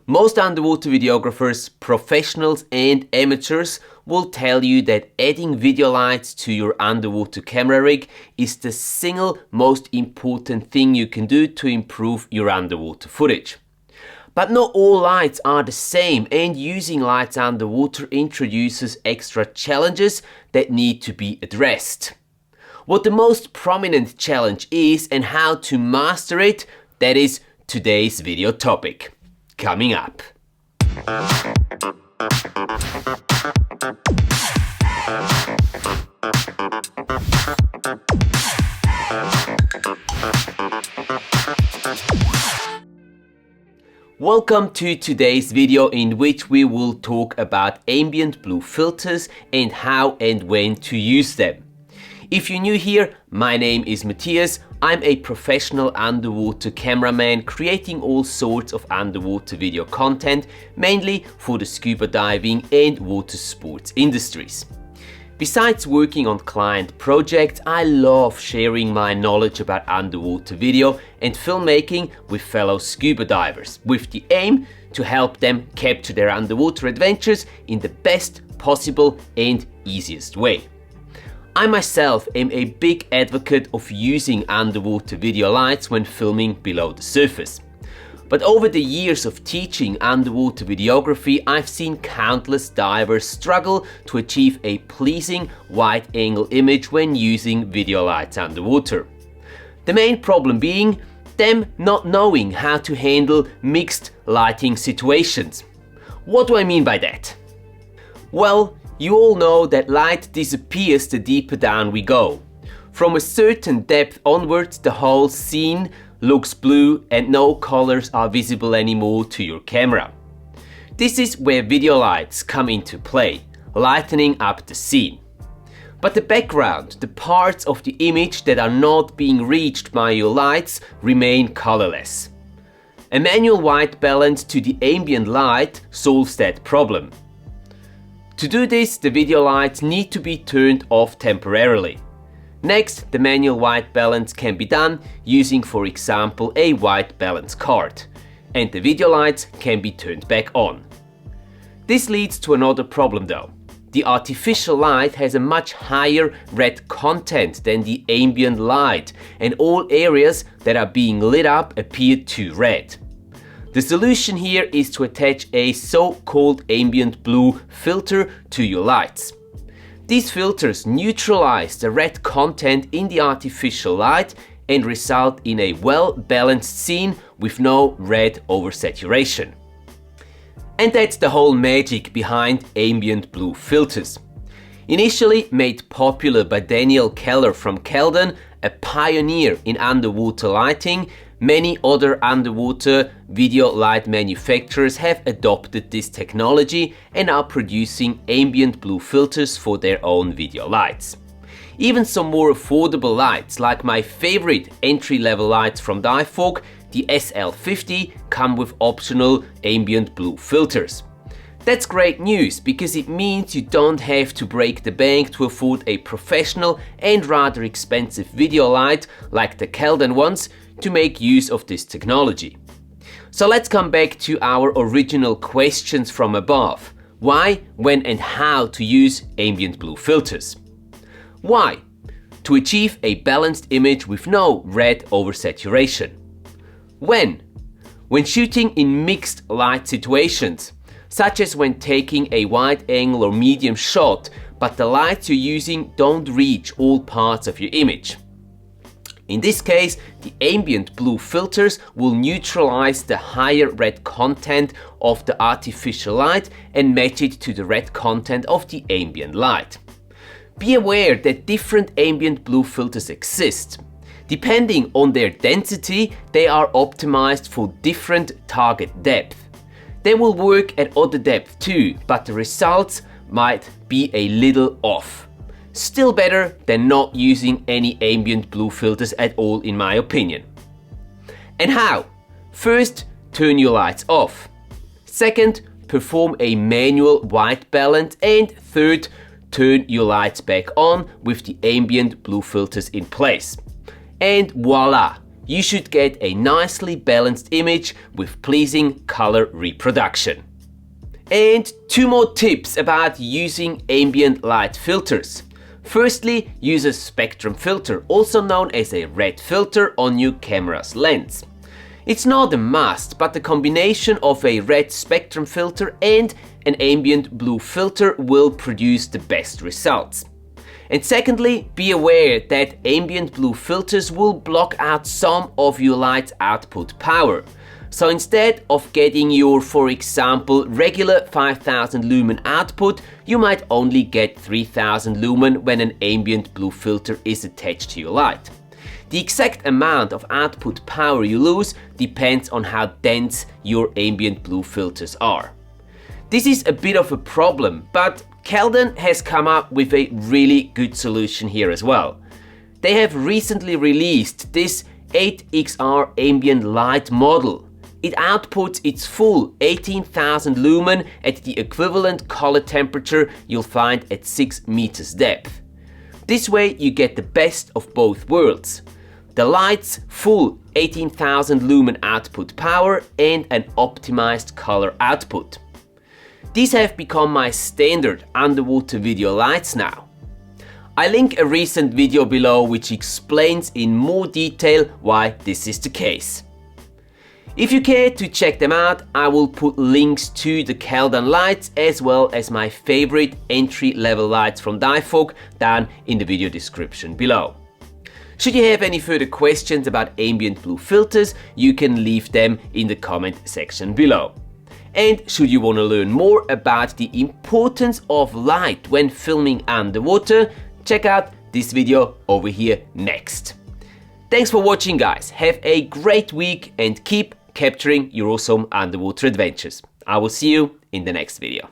Most underwater videographers, professionals and amateurs will tell you that adding video lights to your underwater camera rig is the single most important thing you can do to improve your underwater footage. But not all lights are the same, and using lights underwater introduces extra challenges that need to be addressed. What the most prominent challenge is and how to master it, that is today's video topic. Coming up. Welcome to today's video, in which we will talk about ambient blue filters and how and when to use them. If you're new here, my name is Matthias. I'm a professional underwater cameraman creating all sorts of underwater video content, mainly for the scuba diving and water sports industries. Besides working on client projects, I love sharing my knowledge about underwater video and filmmaking with fellow scuba divers, with the aim to help them capture their underwater adventures in the best possible and easiest way. I myself am a big advocate of using underwater video lights when filming below the surface. But over the years of teaching underwater videography, I've seen countless divers struggle to achieve a pleasing wide-angle image when using video lights underwater. The main problem being them not knowing how to handle mixed lighting situations. What do I mean by that? Well, you all know that light disappears the deeper down we go. From a certain depth onwards, the whole scene looks blue and no colors are visible anymore to your camera. This is where video lights come into play, lightening up the scene. But the background, the parts of the image that are not being reached by your lights, remain colorless. A manual white balance to the ambient light solves that problem. To do this, the video lights need to be turned off temporarily. Next, the manual white balance can be done using, for example, a white balance card, and the video lights can be turned back on. This leads to another problem though. The artificial light has a much higher red content than the ambient light, and all areas that are being lit up appear too red. The solution here is to attach a so-called ambient blue filter to your lights. These filters neutralize the red content in the artificial light and result in a well-balanced scene with no red oversaturation. And that's the whole magic behind ambient blue filters. Initially made popular by Daniel Keller from KELDAN, a pioneer in underwater lighting, many other underwater video light manufacturers have adopted this technology and are producing ambient blue filters for their own video lights. Even some more affordable lights, like my favorite entry-level lights from Divefork, the SL50, come with optional ambient blue filters. That's great news, because it means you don't have to break the bank to afford a professional and rather expensive video light like the KELDAN ones to make use of this technology. So let's come back to our original questions from above. Why, when and how to use ambient blue filters? Why? To achieve a balanced image with no red oversaturation. When? When shooting in mixed light situations, such as when taking a wide angle or medium shot, but the lights you're using don't reach all parts of your image. In this case, the ambient blue filters will neutralize the higher red content of the artificial light and match it to the red content of the ambient light. Be aware that different ambient blue filters exist. Depending on their density, they are optimized for different target depth. They will work at other depth too, but the results might be a little off. Still better than not using any ambient blue filters at all, in my opinion. And how? First, turn your lights off. Second, perform a manual white balance. And third, turn your lights back on with the ambient blue filters in place. And voila! you should get a nicely balanced image with pleasing color reproduction. And 2 more tips about using ambient light filters. Firstly, use a spectrum filter, also known as a red filter, on your camera's lens. It's not a must, but the combination of a red spectrum filter and an ambient blue filter will produce the best results. And secondly, be aware that ambient blue filters will block out some of your light's output power. So instead of getting your, for example, regular 5000 lumen output, you might only get 3000 lumen when an ambient blue filter is attached to your light. The exact amount of output power you lose depends on how dense your ambient blue filters are. This is a bit of a problem, but KELDAN has come up with a really good solution here as well. They have recently released this 8XR ambient light model. It outputs its full 18,000 lumen at the equivalent color temperature you'll find at 6 meters depth. This way you get the best of both worlds. The light's full 18,000 lumen output power and an optimized color output. These have become my standard underwater video lights now. I link a recent video below which explains in more detail why this is the case. If you care to check them out, I will put links to the KELDAN lights as well as my favorite entry-level lights from Diefog down in the video description below. Should you have any further questions about ambient blue filters, you can leave them in the comment section below. And should you want to learn more about the importance of light when filming underwater, check out this video over here next. Thanks for watching, guys. Have a great week and keep capturing your awesome underwater adventures. I will see you in the next video.